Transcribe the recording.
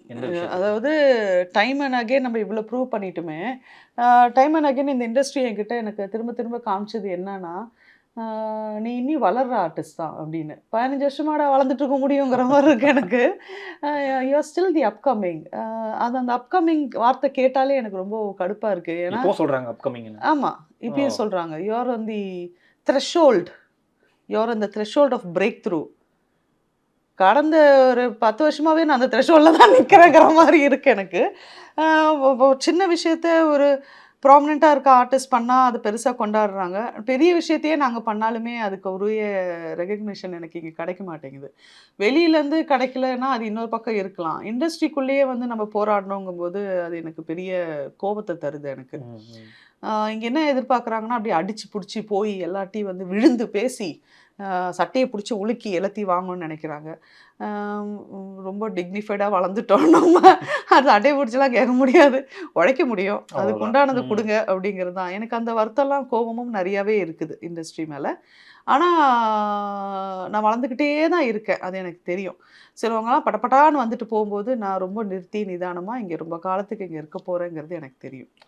எந்த விஷயத்துக்கு? அதாவது டைம் அண்ட் அகைன் நம்ம இவ்வளோ ப்ரூவ் பண்ணிட்டுமே, டைம் அண்ட் அகைன் இந்த இண்டஸ்ட்ரி என்கிட்ட எனக்கு திரும்ப திரும்ப காமிச்சது என்னன்னா, அ "நீ இனி வளர்ற ஆர்டிஸ்ட் தான்" அப்படின்னு. 15 வருஷமாடா வளர்ந்துட்டு இருக்க முடியுங்கிற மாரி இருக்கு எனக்கு. அ "you are still the upcoming." அது அந்த அப்கமிங் வார்த்தை கேட்டாலே எனக்கு ரொம்ப கடுப்பா இருக்கு. ஏன்னா இப்பவும் சொல்றாங்க அப்கமிங்ன்னு. ஆமா. ஓ! இப்பயும் சொல்றாங்க. "You are on the threshold. You are on the threshold of breakthrough." கடந்த ஒரு 10 வருஷமாவே நான் அந்த த்ரெஷோல்ட்ல தான் நிக்கிறேங்கிற மாரி இருக்கு எனக்கு. அ சின்ன விஷயத்த ஒரு ப்ராமினன்ட்டா இருக்க ஆர்டிஸ்ட் பண்ணா, அது பெருசா கொண்டாடுறாங்க. பெரிய விஷயத்தையே நாங்க பண்ணாலுமே, அதுக்கு உரிய ரெகக்னிஷன் எனக்கு இங்க கிடைக்க மாட்டேங்குது. வெளியிலேருந்து கிடைக்கலன்னா, அது இன்னொரு பக்கம் இருக்கலாம். இண்டஸ்ட்ரிக்குள்ளேயே வந்து நம்ம போராடணுங்கும்போது, அது எனக்கு பெரிய கோபத்த தருது எனக்கு. ம், ம். இங்க என்ன எதிர்பார்க்குறாங்கன்னா, அப்படியே அடிச்சு புடிச்சு போய் எல்லார்ட்டயும் வந்து விழுந்து பேசி, சட்டைய புடிச்சு உலுக்கி எல்லாத்தையும் வாங்கணும்னு நெனைக்கிறாங்க. ரொம்ப டிக்னிஃபைடா வளர்ந்துட்டோம் நம்ம. அது சட்டைய புடிச்சுலாம் கேட்க முடியாது. உழைக்க முடியும். அதுக்கு அவ்வளோதான். உண்டானத ம். குடுங்க அப்படிங்கிறது தான். எனக்கு அந்த வருத்தம்லாம், கோவமும் நெறையாவே இருக்குது இண்டஸ்ட்ரி மேல. ஆனா, நான் வளர்ந்துக்கிட்டே தான் இருக்கேன். அது எனக்கு தெரியும். சிலவங்கலாம் படபடான்னு வந்துட்டு போம்போது, நான் ரொம்ப நிறுத்தி நிதானமா இங்க ரொம்ப காலத்துக்கு இங்க இருக்க போறேங்கிறது எனக்கு தெரியும்.